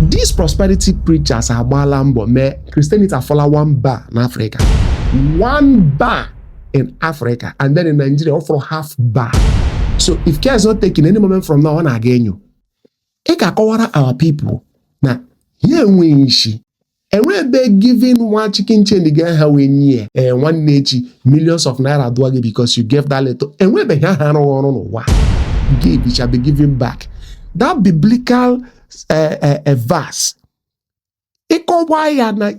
These prosperity preachers are balambo me Christianity are follow one bar in Africa. One bar in Africa, and then in Nigeria offer half bar. So if care is not taken any moment from now on again you. Eka kawara our people. Now here we she. And when they giving one chicken chain again how we near one nature millions of naira dwagi because you gave that little. And when they no give it shall be given back. That biblical verse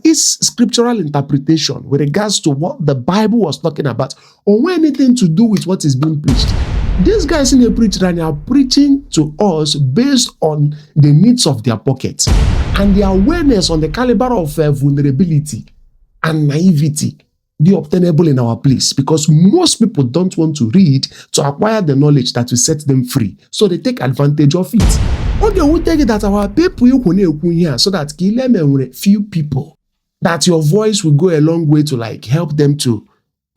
is scriptural interpretation with regards to what the Bible was talking about or anything to do with what is being preached. These guys in the preacher are preaching to us based on the needs of their pockets and the awareness on the caliber of vulnerability and naivety be obtainable in our place, because most people don't want to read to acquire the knowledge that will set them free. So they take advantage of it. Okay, we take it that our people here so that few people that your voice will go a long way to like help them to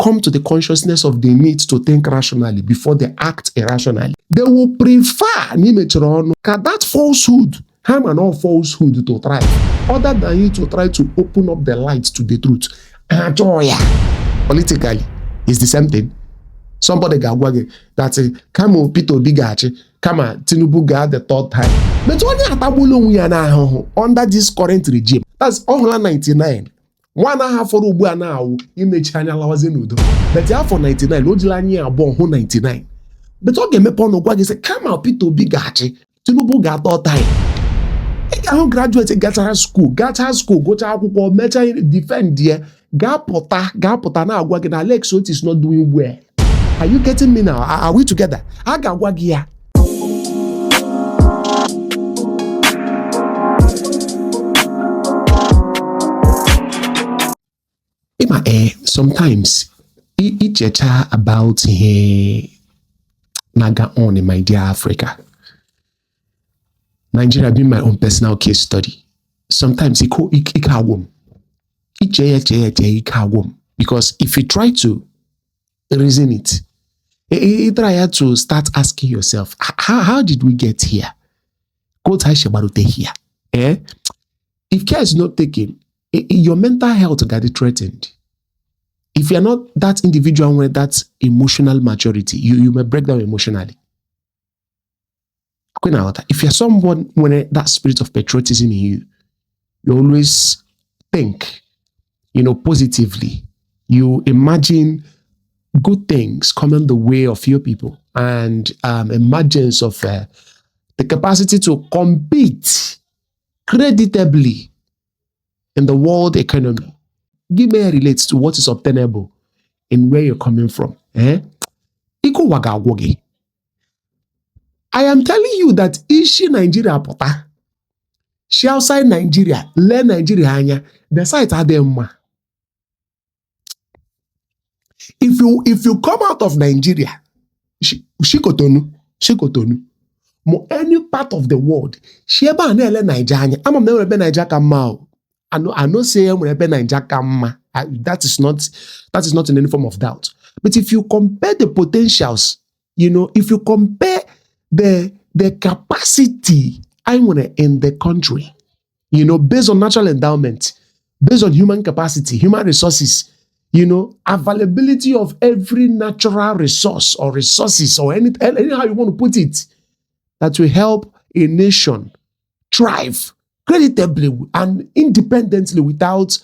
come to the consciousness of the need to think rationally before they act irrationally. They will prefer that falsehood, harm and all falsehood to thrive, other than you to try to open up the light to the truth. Politically, it's the same thing. Somebody got wagging that come Peter Bigachi, come Tinubu got the third time. But only we are now under this current regime. That's all 99. 1.5 for Ubu now, image China was in Udo. But for 99, Ojilani are born 99. But okay, me pono gwagi say come out Peter Bigachi, Tinubu got third time. I don't graduate get to school, go to akwụkwọ, mecha defend there. Gapota na agwagi na Alex so it is not doing well. Are you getting me now? Are we together? Aga agwagi ya. Sometimes each about naga on in my dear Africa. Nigeria being my own personal case study. Sometimes it can because if you try to reason it, you try to start asking yourself, how did we get here? Here. If care is not taken, your mental health got threatened. If you're not that individual with that emotional maturity, you may break down emotionally. If you're someone when that spirit of patriotism in you, you always think, positively. You imagine good things coming the way of your people and emergence of the capacity to compete creditably in the world economy. Give me a relates to what is obtainable in where you're coming from. Iko waga woge. I am telling you that ishi Nigeria pota. She outside Nigeria, learn Nigeria anya. The site are them. If you come out of Nigeria, shikotonu, mo any part of the world, she eba na ele Nigeria. I'm a member of Nigeria kamau. I know say I'm a Nigeria kama. That is not in any form of doubt. But if you compare the potentials, if you compare the capacity in the country, based on natural endowment, based on human capacity, human resources, availability of every natural resource or resources or anyhow you want to put it, that will help a nation thrive creditably and independently without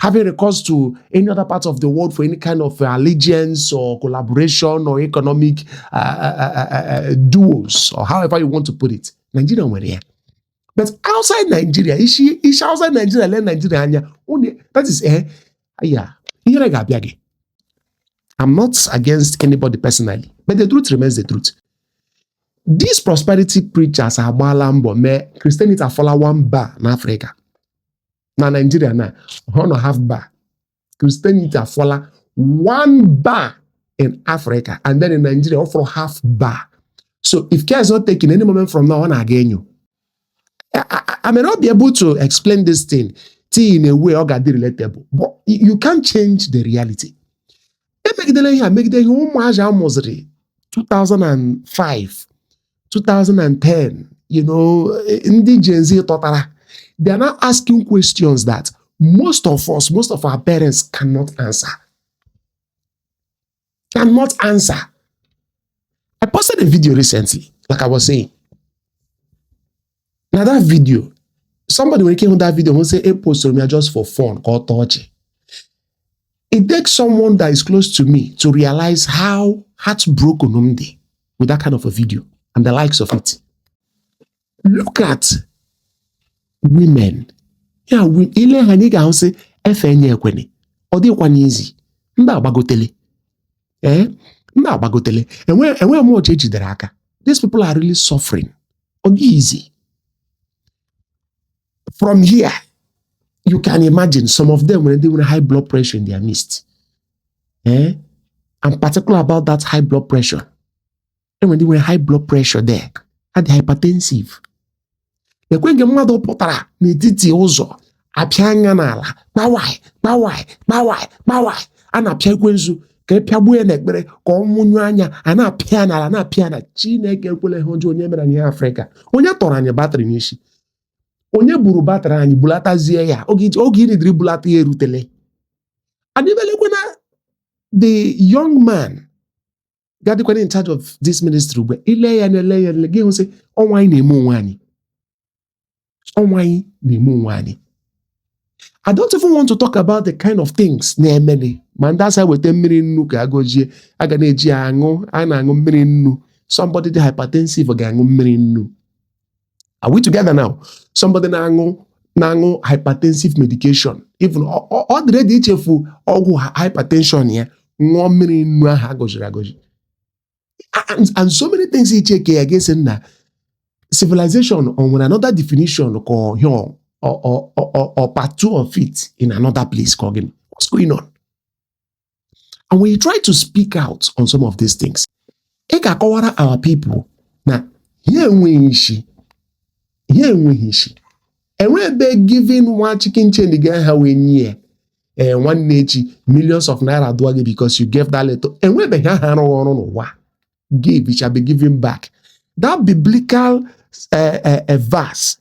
having recourse to any other part of the world for any kind of allegiance or collaboration or economic duos or however you want to put it. Nigeria were here. But outside Nigeria, is she outside Nigeria, learn Nigeria, that is I'm not against anybody personally, but the truth remains the truth. These prosperity preachers are balambo me Christianity are follow one bar in Africa. Now Nigeria now, 1.5 bar. Christianity are follow one bar in Africa, and then in Nigeria offer half bar. So if care is not taken any moment from now on again you. I may not be able to explain this thing in a way or get relatable, but you can't change the reality. 2005, 2010, in the Gen Z totara, They are now asking questions that most of us, most of our parents cannot answer. Cannot answer. I posted a video recently, like I was saying. Now that video, somebody when came on that video, who say, "Hey, post me just for fun, or touch." It takes someone that is close to me to realize how heartbroken I'm with that kind of a video and the likes of it. Look at women. Yeah, ile ha ni ga say efe nye ekwene. Ọ dịkwa easy. Ndị agbagotele. Ndị agbagotele. Enwe mo che ejidere aka. These people are really suffering. Ọ easy. From here, you can imagine some of them when they were high blood pressure in their midst. I'm particular about that high blood pressure. And when they were high blood pressure there, had hypertensive. The kwenge mmadụ pụtara n'etiti ụzọ apịa anya n'ala gbawai a na-apịa ekwensu ka e pịagbuo ya n'ekpere ka ọ nwụnyụ anya a na-apịa n'ala na-apịa na Chineke ekwele ha ọjọọ onye mere anyị Afrịka onye tọrọ anyị batrị n'isi onye buru batrị anyị bulatazie ya oge ị nidiri bulata ya erutele adịbelekwana the young man gadịkwana in charge of this ministry ugbe ile ya gị hụ sị ọnwa anyị na-eme onwe anyị. I don't even want to talk about the kind of things na-emeni ma ndị asa weta mmiri nnu ka agojie aga na-eji aṅụ a na-aṅụ mmiri nnu. Somebody dị hypertensive ga-aṅụ mmiri nnu. Are we together now? Somebody na-aṅụ hypertensive medication even ọ dịrị dị ichefu ọgwụ hypertension ya ṅụọ mmiri nnu ahụ agojiri agoji and so many things icheke ya ga-esi na civilization on another definition or part two of it in another place. What's going on? And when you try to speak out on some of these things, our people now here we she, and we're giving one chicken chain again how we near and one nature millions of naira dwagi because you gave that little and we're give it shall be given back. That biblical verse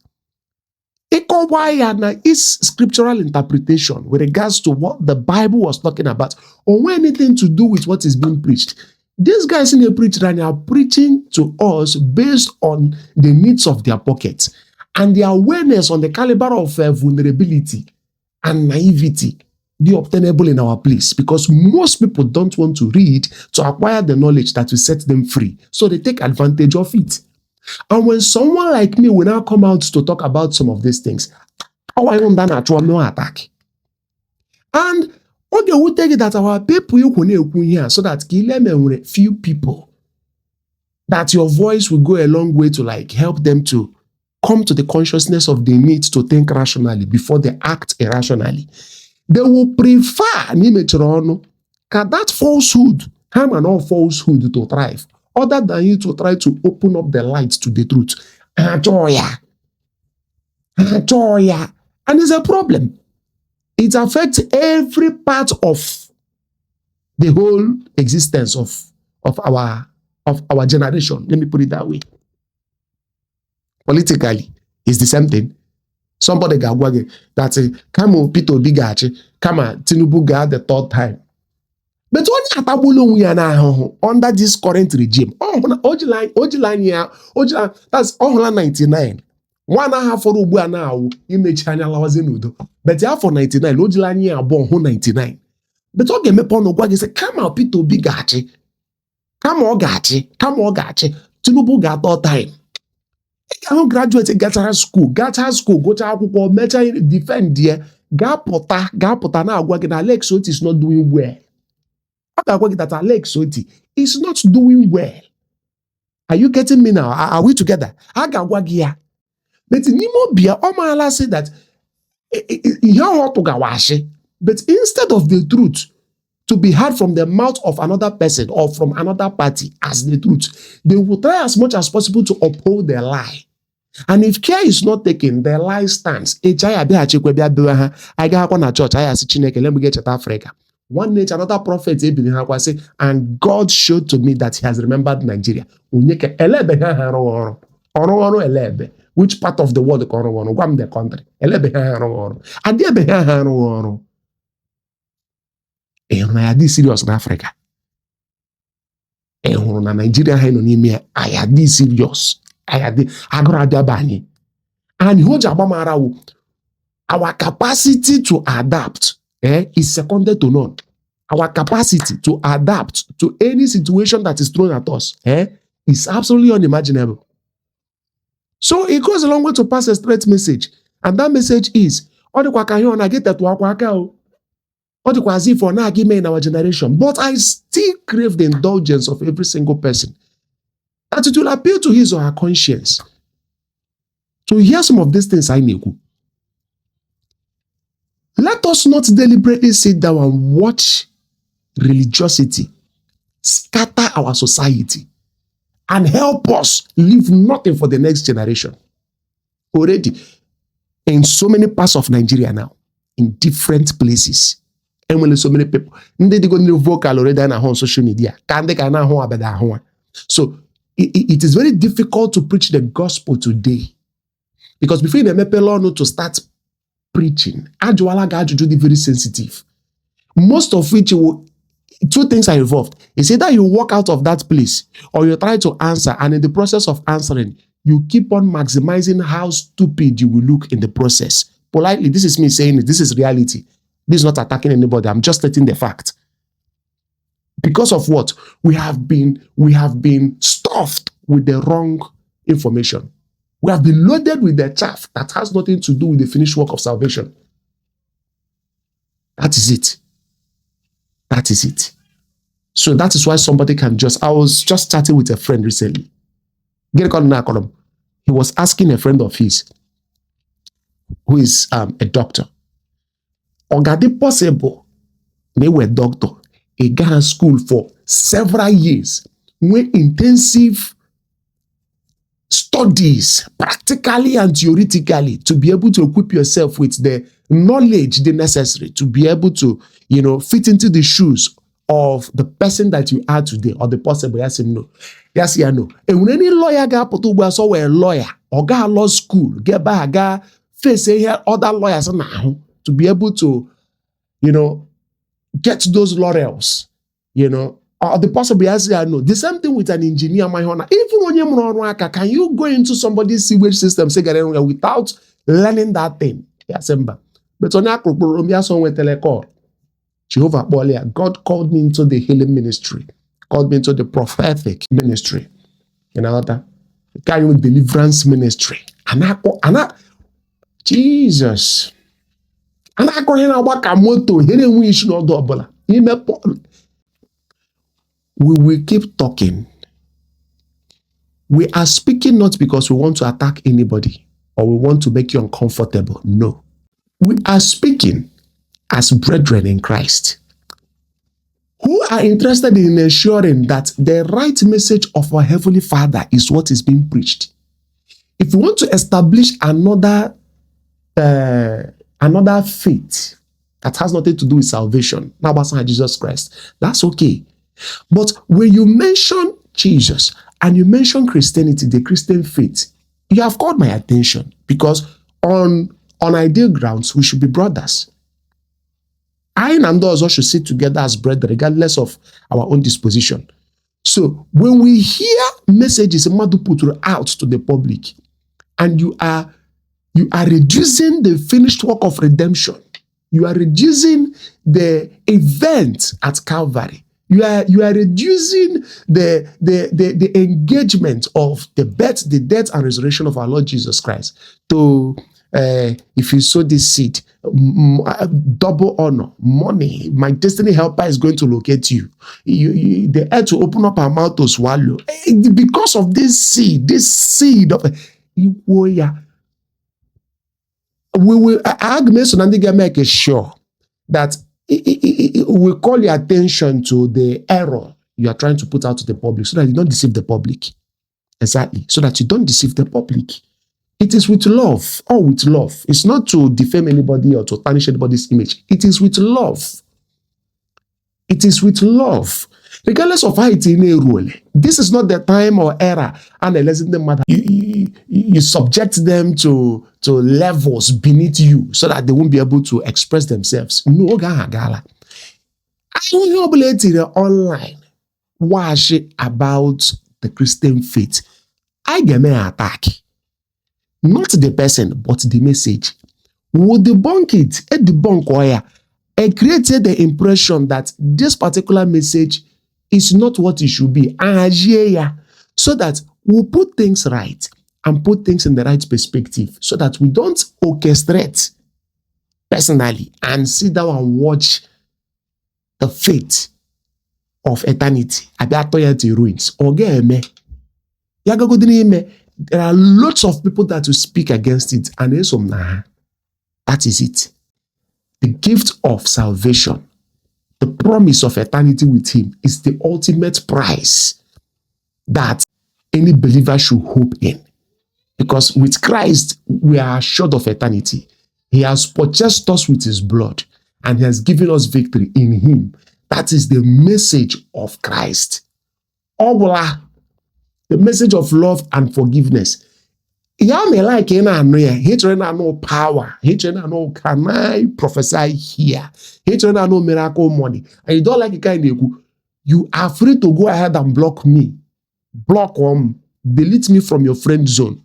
is scriptural interpretation with regards to what the Bible was talking about or anything to do with what is being preached. These guys in the preach right now are preaching to us based on the needs of their pockets and their awareness on the caliber of vulnerability and naivety be obtainable in our place because most people don't want to read to acquire the knowledge that will set them free. So they take advantage of it. And when someone like me will now come out to talk about some of these things, how I don't no attack. And okay, we take it that our people here so that few people that your voice will go a long way to like help them to come to the consciousness of the need to think rationally before they act irrationally. They will prefer that falsehood, harm and all falsehood to thrive, other than you to try to open up the light to the truth. And it's a problem. It affects every part of the whole existence of our generation. Let me put it that way. Politically, it's the same thing. Somebody got that come Peter Bigachi, come Tinubu got the third time. But when under this current regime, that's all 99. 1.5 for Ubu now, image Hanya. But for 99, Ojilani born 99. But okay, me pono gwagi say, come out Peter Bigachi, come on Gachi, Tinubu got third time. I graduate Gata school, go to akwụkwọ, mecha defend there, ga-pụta na agwa gị na Alex Oti is not doing well. Agwa gị that Alex Oti is not doing well. Are you getting me now? Are we together? Agwa gị ya. But n'ime bia, Omala said that ihe ọtụ gawashi. But instead of the truth to be heard from the mouth of another person or from another party as the truth, they will try as much as possible to uphold their lie. And if care is not taken, their lie stands. I got on church, I asked Chineke, let me get to Africa. One night, another prophet say, and God showed to me that he has remembered Nigeria. which part of the world ka ọrụ ọrụ? Gwa m the country. Elebe ha arụ ọrụ. Adị ebe ha arụ ọrụ. Ị hụrụ na ya dị serious n'Africa. Ị hụrụ na Nigeria ha nọ n'ime ya, aya dị serious. Aya dị agụrụ abịaba anyị. And ihe o ji agbamara wụ, our capacity to adapt is seconded to none. Our capacity to adapt to any situation that is thrown at us is absolutely unimaginable. So it goes a long way to pass a straight message. And that message is, as if in our generation. But I still crave the indulgence of every single person. That it will appeal to his or her conscience to hear some of these things I know. Let us not deliberately sit down and watch religiosity scatter our society and help us leave nothing for the next generation. Already, in so many parts of Nigeria now, in different places, and when so many people, they go to vocal already on social media. So it is very difficult to preach the gospel today, because before the people to start preaching, ajuala very sensitive. Most of which two things are involved. It's either you walk out of that place or you try to answer, and in the process of answering, you keep on maximizing how stupid you will look in the process. Politely, this is me saying it. This is reality. This is not attacking anybody. I'm just stating the fact. Because of what? We have been stuffed with the wrong information. We have been loaded with the chaff that has nothing to do with the finished work of salvation. That is it. That is it. So that is why somebody can I was just chatting with a friend recently. He was asking a friend of his who is a doctor. Ogade possible, they were doctor, a guy in school for several years, with intensive studies, practically and theoretically, to be able to equip yourself with the knowledge necessary to be able to, fit into the shoes of the person that you are today, or the possible. Yes, no. Yes, yeah, no. And when any lawyer got put to so a lawyer or got law school, get back, face here other lawyers now to be able to, get those laurels, or the possible. Yes, yeah, no. The same thing with an engineer, my honor. Even when you're can you go into somebody's sewage system without learning that thing? Yes, but on Jehovah Bolia, God called me into the healing ministry, called me into the prophetic ministry, the kind of deliverance ministry. Jesus. We will keep talking. We are speaking not because we want to attack anybody or we want to make you uncomfortable. No. We are speaking as brethren in Christ who are interested in ensuring that the right message of our Heavenly Father is what is being preached. If you want to establish another faith that has nothing to do with salvation, now Jesus Christ, that's okay. But when you mention Jesus and you mention Christianity, the Christian faith, you have caught my attention, because on ideal grounds, we should be brothers. I and those should sit together as brethren, regardless of our own disposition. So when we hear messages put out to the public, and you are reducing the finished work of redemption, you are reducing the event at Calvary, you are reducing the engagement of the birth, the death, and resurrection of our Lord Jesus Christ to if you sow this seed, double honor, money, my destiny helper is going to locate you. The earth will open up her mouth to swallow. Because of this seed of we will make sure that we call your attention to the error you are trying to put out to the public, so that you don't deceive the public. Exactly. So that you don't deceive the public. It is with love, all with love. It's not to defame anybody or to tarnish anybody's image. It is with love. It is with love. Regardless of how it's in a role, This is not the time or era and the lesson the matter. You subject them to levels beneath you so that they won't be able to express themselves. No, gala. I will online wash about the Christian faith. I get me attack. Not the person, but the message. Would debunk it, a debunk wire, and created the impression that this particular message is not what it should be. So that we'll put things right and put things in the right perspective so that we don't orchestrate personally and sit down and watch the fate of eternity. Ruins. There are lots of people that will speak against it, and that is it. The gift of salvation, the promise of eternity with him, is the ultimate prize that any believer should hope in. Because with Christ, we are assured of eternity. He has purchased us with his blood, and he has given us victory in him. That is the message of Christ. Obula, the message of love and forgiveness. Yeah, me like he know power. He know, can I prophesy here? He know miracle money. And you don't like it, you are free to go ahead and block me. Block delete me from your friend zone.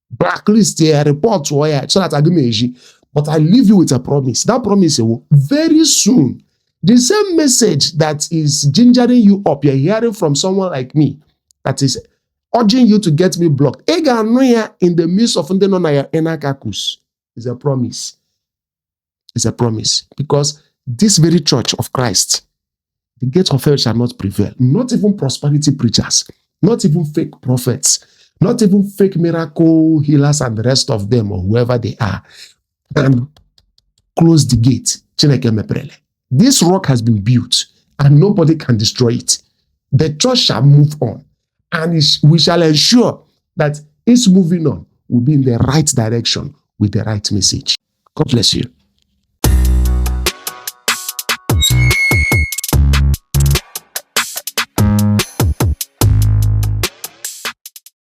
Blacklist here, report so that I do me. But I leave you with a promise. That promise is very soon. The same message that is gingering you up, you're hearing from someone like me, that is urging you to get me blocked. In the midst of Enakakus is a promise. It's a promise. Because this very church of Christ, the gates of hell shall not prevail. Not even prosperity preachers, not even fake prophets, not even fake miracle healers and the rest of them or whoever they are, and close the gate. This rock has been built and nobody can destroy it. The church shall move on. And we shall ensure that its moving on will be in the right direction with the right message. God bless you.